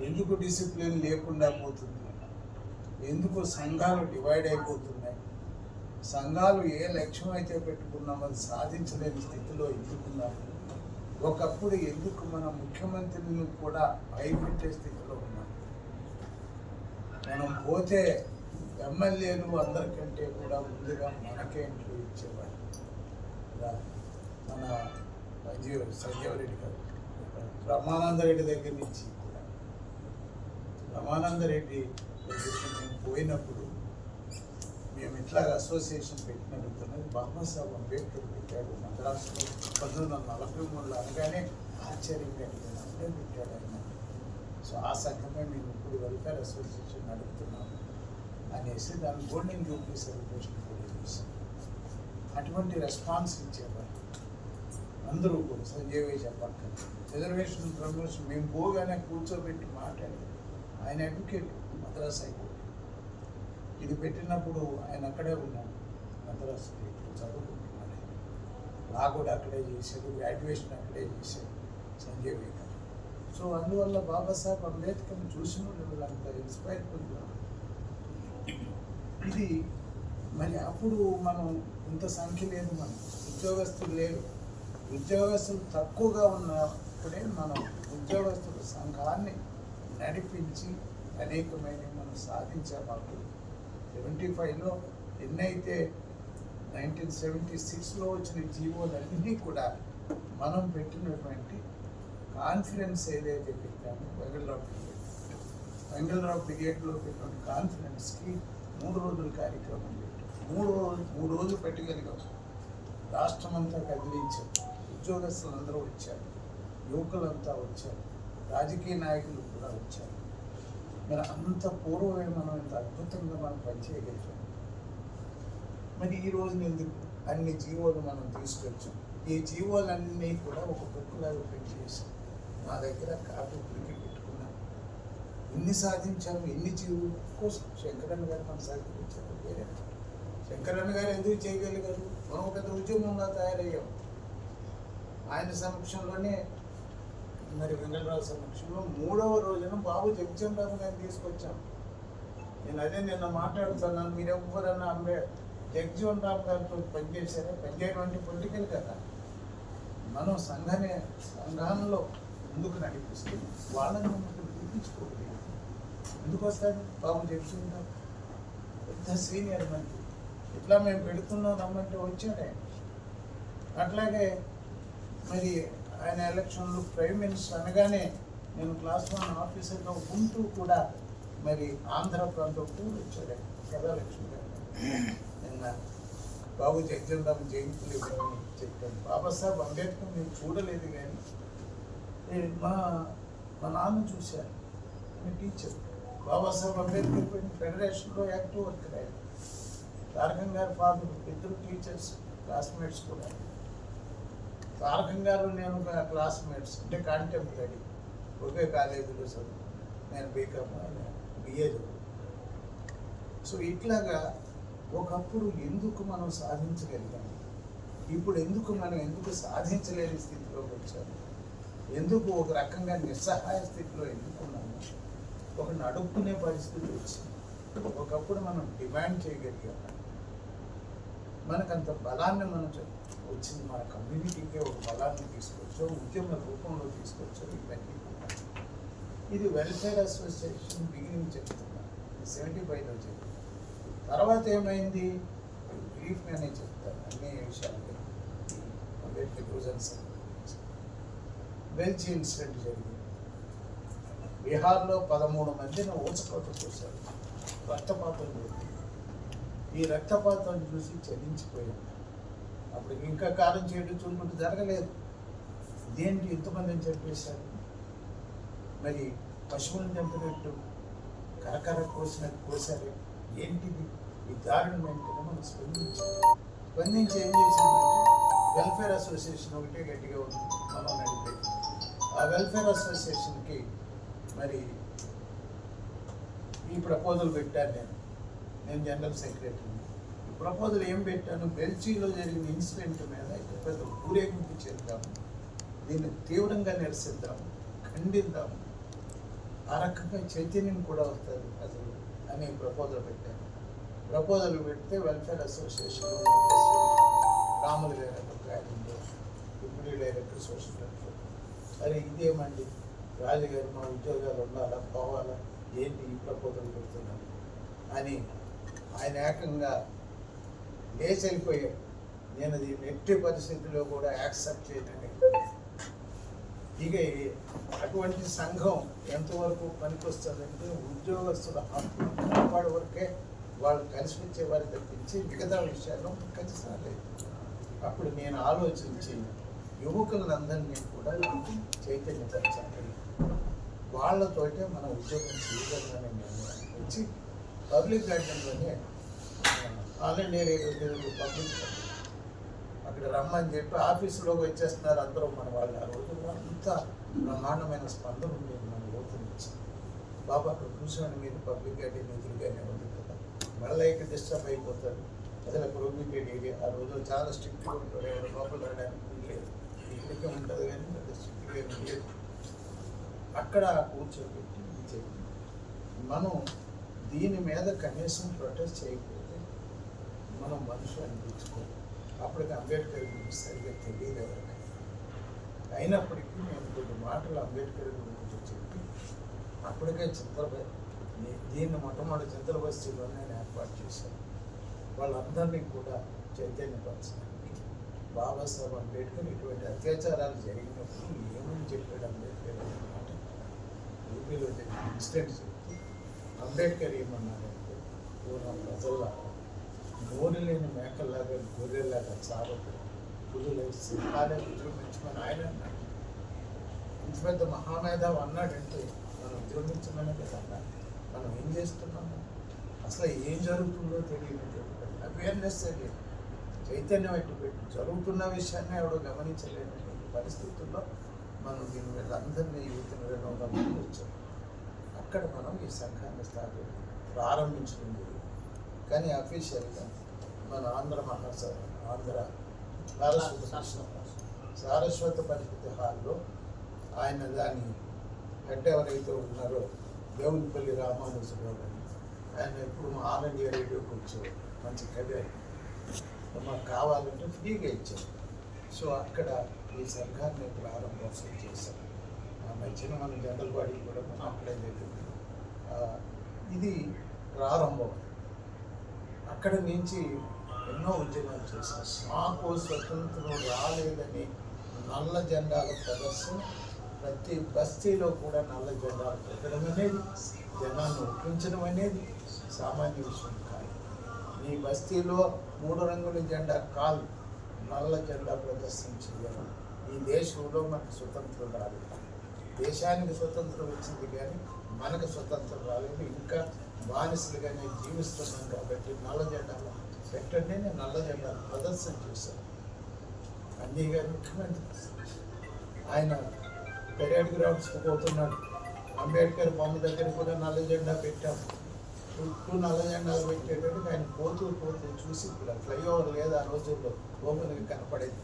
ఎందుకు డిసిప్లిన్ లేకుండా పోతుంది, ఎందుకు సంఘాలు డివైడ్ అయిపోతున్నాయి, సంఘాలు ఏ లక్ష్యం అయితే పెట్టుకున్నామో అది సాధించలేని స్థితిలో ఎందుకున్నాము, ఒకప్పుడు ఎందుకు మన ముఖ్యమంత్రిని కూడా భయపెట్టే స్థితిలో ఉన్నాం. మనం పోతే ఎమ్మెల్యేలు అందరికంటే కూడా ముందుగా మనకే ఎంట్రీ ఇచ్చేవాడు. మన సంజీవ్ రెడ్డి గారు బ్రహ్మానందరెడ్డి దగ్గర నుంచి కూడా, బ్రహ్మానందరెడ్డి దగ్గరికి మేము పోయినప్పుడు మేము ఇట్లాగ అసోసియేషన్ పెట్టినట్టున్నది బాబాసాహెబ్ అంబేద్కర్ పెట్టాడు మద్రాసులో 1943 అనగానే ఆశ్చర్యంగా అప్పుడే పెట్టాడు ఆయన. సో ఆ సంఘమే మేము ఇప్పుడు వెల్ఫేర్ అసోసియేషన్ నడుపుతున్నాము అనేసి దాని గోల్డెన్ జూబ్లీ సెలబ్రేషన్ కూడా చేశాం. అటువంటి రెస్పాన్స్ ఇచ్చేవారు అందరూ కూడా. సంజయ్ చెప్పక్క రిజర్వేషన్ ప్రమోషన్ మేము పోగానే కూర్చోబెట్టి మాట్లాడారు. ఆయన అడ్వకేట్ మద్రాస్ హైకోర్టు. ఇది పెట్టినప్పుడు ఆయన అక్కడే ఉన్నాడు, మద్రాస్ చదువుకుంటున్నాడు. లా కూడా అక్కడే చేశాడు, గ్రాడ్యుయేషన్ అక్కడే చేశాడు సంజయ్ గారు. సో అందువల్ల బాబాసాహెబ్ అంబేద్కర్ని చూసిన వాళ్ళంత ఇన్స్పైర్ పొందారు. ఇది మరి అప్పుడు మనం ఇంత సంఖ్య లేదు, మనం ఉద్యోగస్తులు లేరు, ఉద్యోగస్తులు తక్కువగా ఉన్నప్పుడే మనం ఉద్యోగస్తుల సంఘాన్ని నడిపించి అనేకమైన మనం సాధించాము. 75లో ఎన్నైతే 1976లో వచ్చిన జీవోలన్నీ కూడా మనం పెట్టినటువంటి కాన్ఫరెన్స్ ఏదైతే పెట్టామో వెంగళరావు బ్రిగేడ్లో పెట్టిన కాన్ఫరెన్స్కి 3 రోజుల కార్యక్రమం పెట్టాం. 3 రోజులు పెట్టగలిగాం. రాష్ట్రమంతా కదిలించాం. ఉద్యోగస్తులందరూ వచ్చారు, యువకులంతా వచ్చారు, రాజకీయ నాయకులు కూడా వచ్చారు. మరి అంత పూర్వమే మనం ఇంత అద్భుతంగా మనం పనిచేయగలిగాం. మరి ఈ రోజున ఎందుకు అన్ని జీవోలు మనం తీసుకొచ్చాం. ఈ జీవోలన్నీ కూడా ఒక బుక్లాగా ప్రింట్ చేశాం. నా దగ్గర కాపీ ఉరికి పెట్టుకున్నాం. ఎన్ని సాధించాము, ఎన్ని జీవోలు కోసం శంకరన్న గారు మనం సాధించారు. వేరే శంకరన్న గారు ఎందుకు చేయగలిగారు, మనం ఒక పెద్ద ఉద్యమంగా తయారయ్యాం. ఆయన సమక్షంలోనే మరి వెంకటరావు సమక్షంలో 3వ రోజున బాబు జగజ్జన్ రామ్ గారిని తీసుకొచ్చాం. నేను అదే నిన్న మాట్లాడుతున్నాను, మీరు ఎవ్వరన్నా జగజ్జన్ రామ్ గారితో పనిచేశారా? పనిచేయడం అంటే పొలిటికల్ కదా. మనం సంఘంలో ముందుకు నడిపిస్తే వాళ్ళని ముందుకు పిలిపించుకోవాలి. ఎందుకు వస్తాడు బాబు జగజ్జన్ రామ్? పెద్ద సీనియర్ మంత్రి. ఇట్లా మేము పెడుతున్నాం రమ్మంటే వచ్చాడే. అట్లాగే మరి ఆయన ఎలక్షన్లు ప్రైమ్ మినిస్టర్ అనగానే నేను క్లాస్ 1 ఆఫీసర్గా ఉంటూ కూడా మరి ఆంధ్ర ప్రాంతం కూడా వచ్చాడు కదా లక్ష్మి గారు. నిన్న బాబు జగజ్జన్ రామ్ జయంతులు ఇవన్నీ చెప్పాను. బాబాసాహెబ్ అంబేద్కర్ నేను చూడలేదు, కానీ మా నాన్న చూశాను. నేను టీచర్. బాబాసాహెబ్ అంబేద్కర్ ఫెడరేషన్లో యాక్టివ్ వర్కర్ అయ్యారు. తారకం గారు ఫాదర్, ఇద్దరు టీచర్స్, క్లాస్మేట్స్ కూడా. తారకం గారు నేను క్లాస్మేట్స్, అంటే కాంటెంపరీ, ఒకే కాలేజీలో చదువు. నేను బీకామ్, బిఏ చదువు. సో ఇట్లాగా ఒకప్పుడు ఎందుకు మనం సాధించగలిగాము, ఇప్పుడు ఎందుకు సాధించలేని స్థితిలోకి వచ్చాము, ఎందుకు ఒక రకంగా నిస్సహాయ స్థితిలో ఎందుకున్నాము, ఒక నడుపుకునే పరిస్థితి వచ్చింది. ఒకప్పుడు మనం డిమాండ్ చేయగలిగాము, మనకంత బలాన్ని మనం వచ్చింది, మన కమ్యూనిటీకే ఒక బలాన్ని తీసుకొచ్చో, ఉద్యమ రూపంలో తీసుకొచ్చో. ఇవన్నీ ఇది వెల్ఫేర్ అసోసియేషన్ బిగినింగ్ చెప్తున్నా, 75లో చెప్తాను. తర్వాత ఏమైంది బ్రీఫ్గానే చెప్తాను అన్ని విషయాలు. అంబేద్కర్ యూజన్స్ బెల్చి ఇన్సిడెంట్ జరిగింది. బీహార్లో 13 మందిని ఊచకోత చూశారు, రక్తపాతం జరిగింది. ఈ రక్తపాతం చూసి చలించిపోయాం. అప్పుడు ఇంకా కాలం చేయడం చూడుకుంటూ జరగలేదు. దేనికి ఎంతమందిని చంపేశారు, మరి పశువులను చంపినట్టు కరకర కోసారు. ఏంటిది ఈ దారుణం ఏంటంటే మనం స్పందించి ఏం చేసామంటే వెల్ఫేర్ అసోసియేషన్ ఒకటే గట్టిగా ఉంది మనం నడిపేది. ఆ వెల్ఫేర్ అసోసియేషన్కి మరి ఈ ప్రపోజల్ పెట్టాను. నేను జనరల్ సెక్రటరీని. ఈ ప్రపోజల్ ఏం పెట్టాను, బెల్చీలో జరిగిన ఇన్సిడెంట్ మీద పెద్ద ఊరేగింపు చేద్దాము, దీన్ని తీవ్రంగా నిరసిద్దాము, ఖండిద్దాము ఆ రకంగా చైతన్యం కూడా వస్తుంది ప్రజలు అని ప్రపోజల్ పెట్టాను. ప్రపోజల్ పెడితే వెల్ఫేర్ అసోసియేషన్ రాములు గారు ఒక ఆయన డిప్యూటీ డైరెక్టర్ సోషల్ వెల్ఫేర్, అరే ఇదేమండి రాజుగారు మా ఉద్యోగాలు ఉండాలా పోవాలా ఏంటి ఈ ప్రపోజల్ పెడుతున్నాను అని ఆయన ఏకంగా లేచి వెళ్ళిపోయాడు. నేను అది ఎట్టి పరిస్థితుల్లో కూడా యాక్సెప్ట్ చేయడం. ఇక అటువంటి సంఘం ఎంతవరకు పనికొస్తుందంటే ఉద్యోగస్తుల హక్కు కాపాడే వరకే వాళ్ళు కలిసి వచ్చేవారు తప్పించి మిగతా విషయాల్లో ఖచ్చితంగా. అప్పుడు నేను ఆలోచించి యువకులందరినీ కూడా చైతన్యపరచాలి, వాళ్ళతోటే మన ఉద్యోగం చేయగలమని నేను వచ్చి పబ్లిక్ గార్డెన్లోనే All India Radio Telugu public అక్కడ రమ్మని చెప్పి ఆఫీసులోకి వచ్చేస్తున్నారు అందరూ మన వాళ్ళు. ఆ రోజుల్లో అంత బ్రహ్మాండమైన స్పందన ఉండేది మన యువత నుంచి. బాబా అక్కడ కూర్చొని మీరు పబ్లిక్ గార్డెన్ ఎదురుగానే ఉంది కదా, మళ్ళీ ఇక్కడ డిస్టర్బ్ అయిపోతారు. అసలు ప్రొహిబిటెడ్ ఏరియా. ఆ రోజు చాలా స్ట్రిక్ట్గా ఉంటాడు, ఎవరు లోపల రావడానికి లేదు, ఇప్పటికే ఉంటుంది కానీ అది స్ట్రిక్ట్గా లేదు. అక్కడ కూర్చోబెట్టి చెప్పి మనం దీని మీద కనీసం ప్రొటెస్ట్ చేయకపోతే మనం మనుషులు అనిపించుకోవాలి. అప్పటికి అంబేద్కర్ గురించి సరిగ్గా తెలియదు ఎవరికైనా. అయినప్పటికీ నేను కొన్ని మాటలు అంబేద్కర్ గురించి చెప్పి అప్పటికే దీన్ని మొట్టమొదటి చింతల బస్తీలో నేను ఏర్పాటు చేశాను. వాళ్ళందరినీ కూడా చైతన్యపరచడానికి బాబాసాహెబ్ అంబేద్కర్ ఇటువంటి అత్యాచారాలు జరిగినప్పుడు ఏమని చెప్పాడు అంబేద్కర్ అన్నమాట యూపీలో జరిగిన ఇన్సిడెంట్ చెప్తే అంబేద్కర్ ఏమన్నాడంటే, పూర్వం ప్రజల్లాగా నోరు లేని మేకల్లాగా గొర్రెల్లాగా చావదు, పులులు సింహాలే విజృంభించమని ఆయన అన్నాడు. ఇంత పెద్ద మహామేధావు అన్నాడంటే మనం విజృంభించమనే కదా అన్నాడు. మనం ఏం చేస్తున్నాము, అసలు ఏం జరుగుతుందో తెలియనటువంటి అవేర్నెస్ తెలియదు, చైతన్యం ఎట్టుపెట్టి జరుగుతున్న విషయాన్ని ఎవడో గమనించలేనటువంటి పరిస్థితుల్లో మనం దీని మీద అందరినీ యూత్ని 200 మంది వచ్చాం. అక్కడ మనం ఈ సంఘాన్ని ప్రారంభించడం జరిగింది. కానీ అఫీషియల్గా మన ఆంధ్ర సారస్వత పరిస్థితి హాల్లో ఆయన దాని హెడ్ ఎవరైతే ఉన్నారో దేవునిపల్లి రామానుజరావు అని ఆయన ఎప్పుడు మా ఆల్ ఇండియా రేడియోకి వచ్చారు, మంచి కవి, మాకు కావాలంటే ఫ్రీగా ఇచ్చారు. సో అక్కడ ఈ సంఘాన్ని ప్రారంభోత్సవం చేశాం. ఆ మధ్యన మన జనరల్ బాడీ కూడా మనం అక్కడే జరిగింది. ఇది ప్రారంభం. అక్కడ నుంచి ఎన్నో ఉద్యమాలు చేశారు. మాకు స్వతంత్రం రాలేదని నల్ల జెండాల ప్రదర్శన, ప్రతి బస్తీలో కూడా నల్ల జెండాలు పెట్టడం అనేది, జనాన్ని ఒప్పించడం అనేది సామాన్య విషయం కాదు. మీ బస్తీలో 3 రంగుల జెండా కాదు, నల్ల జెండా ప్రదర్శన చేయాలి. ఈ దేశంలో మనకు స్వతంత్రం రాలేదు, దేశానికి స్వతంత్రం వచ్చింది కానీ మనకు స్వతంత్రం రాలేదు, ఇంకా బానిసలుగానే జీవిస్తున్నాం. కాబట్టి నల్ల జెండాలు పెట్టండి, నేను నల్ల జెండాలు ప్రదర్శన చేశాను. అంజయ్ గారు ముఖ్యమంత్రి, ఆయన పెరేడ్ గ్రౌండ్స్కి పోతున్నాడు, అంబేద్కర్ బొమ్మ దగ్గర కూడా నల్ల జెండా పెట్టాము. చుట్టూ నల్ల జెండాలు పెట్టేటప్పుడు ఆయన పోతూ చూసి ఇప్పుడు ఫ్లైఓవర్ లేదు ఆ రోజుల్లో, ఓపెన్గా కనపడేది.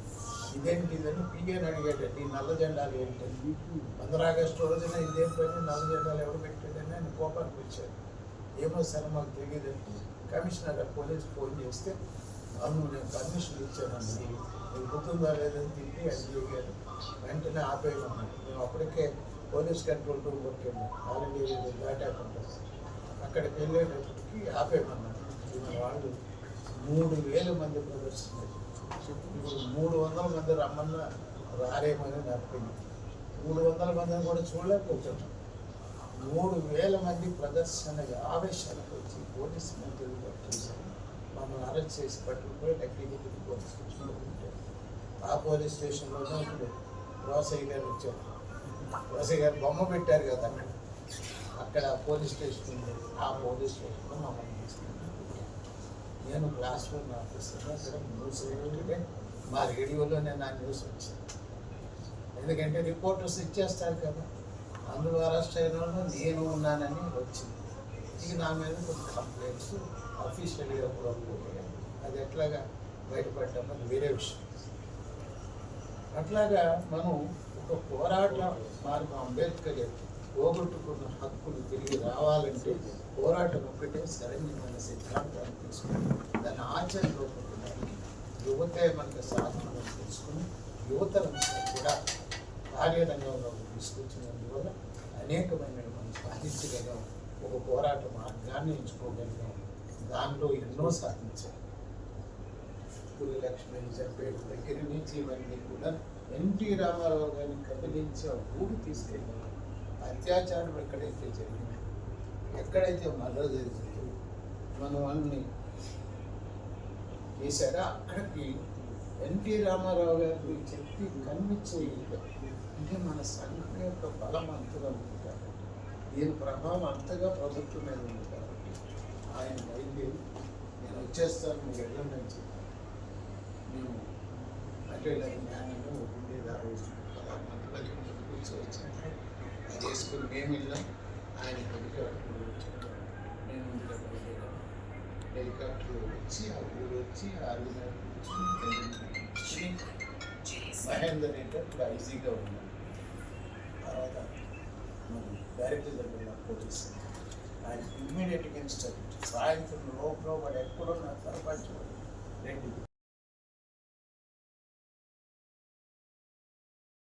ఇదేంటిదని పిఏని అడిగేటట్టు ఈ నల్ల జెండాలు ఏంటండి, 15 ఆగస్టు రోజున ఇదేం పని, నల్ల జెండాలు ఎవరు పెట్టాడని ఆయన కోపానికి వచ్చారు. ఏమో సరే మాకు తెలియదండి. కమిషనర్ పోలీస్ ఫోన్ చేస్తే అవును నేను పర్మిషన్ ఇచ్చానండి, మీకు గుర్తుందా లేదని తిప్పి ఎన్జీఓ గారు వెంటనే ఆపేయమన్నాడు. మేము అప్పటికే పోలీస్ కంట్రోల్ రూమ్ కొట్టాము, ఆల్ ఇండియా దాటాకుండా అక్కడికి వెళ్ళేటప్పటికి ఆపేయమన్నాడు. వాళ్ళు 3000 మంది ప్రదర్శన, ఇప్పుడు 300 మంది రమ్మన్నా రారేమని నప్పింది. 300 మందిని కూడా చూడలేకపోతున్నాం. 3000 మంది ప్రదర్శన ఆవేశాలకు వచ్చి పోలీసు మంత్రులు పట్టుకుంటారు, మమ్మల్ని అరెస్ట్ చేసి పట్టుకుంటే టెక్నికల్ పోలీస్ స్టేషన్లో ఉంటారు. ఆ పోలీస్ స్టేషన్లోనే ఇప్పుడు రోసయ్య గారు వచ్చారు, రోసయ్య గారు బొమ్మ పెట్టారు కదా అక్కడ పోలీస్ స్టేషన్ ఉంది. ఆ పోలీస్ స్టేషన్లో మమ్మల్ని తీసుకుంటారు. నేను క్లాస్ 1 ఆఫీసర్గా అక్కడ న్యూస్ రేడియోలో మా రేడియోలోనే నా న్యూస్ వచ్చింది. ఎందుకంటే రిపోర్టర్స్ ఇచ్చేస్తారు కదా, అందులో అరెస్ట్ అయిన నేను ఉన్నానని వచ్చింది. ఇక నా మీద కొన్ని కంప్లైంట్స్ అఫీషియల్గా కూడా పోయాయి. అది ఎట్లాగా బయటపడ్డామని వేరే విషయం. అట్లాగా మనం ఒక పోరాట మార్గం అంబేద్కర్ పోగొట్టుకున్న హక్కులు తిరిగి రావాలంటే పోరాటం ఒక్కటే సరైన సిద్ధాంతాన్ని తీసుకుని దాన్ని ఆచరణలో పెట్టడానికి యువతే మనకు సాధనలు తెలుసుకుని యువతరంతా కూడా కార్యరంగంలో తీసుకొచ్చినందువల్ల అనేకమైన మనం సాధించగలిగాం. ఒక పోరాట మార్గాన్ని ఎంచుకోగలిగాం. దానిలో ఎన్నో సాధించాం. పులి లక్ష్మణ్ చెప్పేడు దగ్గర నుంచి ఇవన్నీ కూడా ఎన్టీ రామారావు గారిని కదిలించే ఊరు తీసుకెళ్ళాం. అత్యాచారం ఎక్కడైతే జరిగిందో, ఎక్కడైతే మర్ర జరిగిందో, మన వాళ్ళని చేశారో అక్కడికి ఎన్టీ రామారావు గారు చెప్పి కన్విన్స్ అంటే మన సంఘం యొక్క బలం అంతగా ఉంది కాబట్టి, దీని ప్రభావం అంతగా ప్రభుత్వం మీద ఉంది కాబట్టి ఆయన బయలుదేరి నేను వచ్చేస్తాను, మీరు వెళ్ళండి చెప్పి మేము అంటే జ్ఞానంలో ఉండేది ఆ రోజు 16 మంది కూర్చోవచ్చాను. అది చేసుకుని మేము వెళ్ళాం. ఆయన హెలికాప్టర్ వచ్చాడు, మేము ముందుగా బయలుదేరాం. హెలికాప్టర్ వచ్చి ఆ ఊరు వచ్చి ఆర్మీ కూర్చుని మహేందర్ అంటే ఇప్పుడు ఐజీగా ఉన్నాం. తర్వాత మరి డైరెక్టర్ జనరల్ పోలీస్ ఆయన ఇమ్మీడియట్గా ఇన్స్ట్రక్ట్ సాయంత్రం లోపల వాడు ఎక్కడో నాకు సరపరచు 2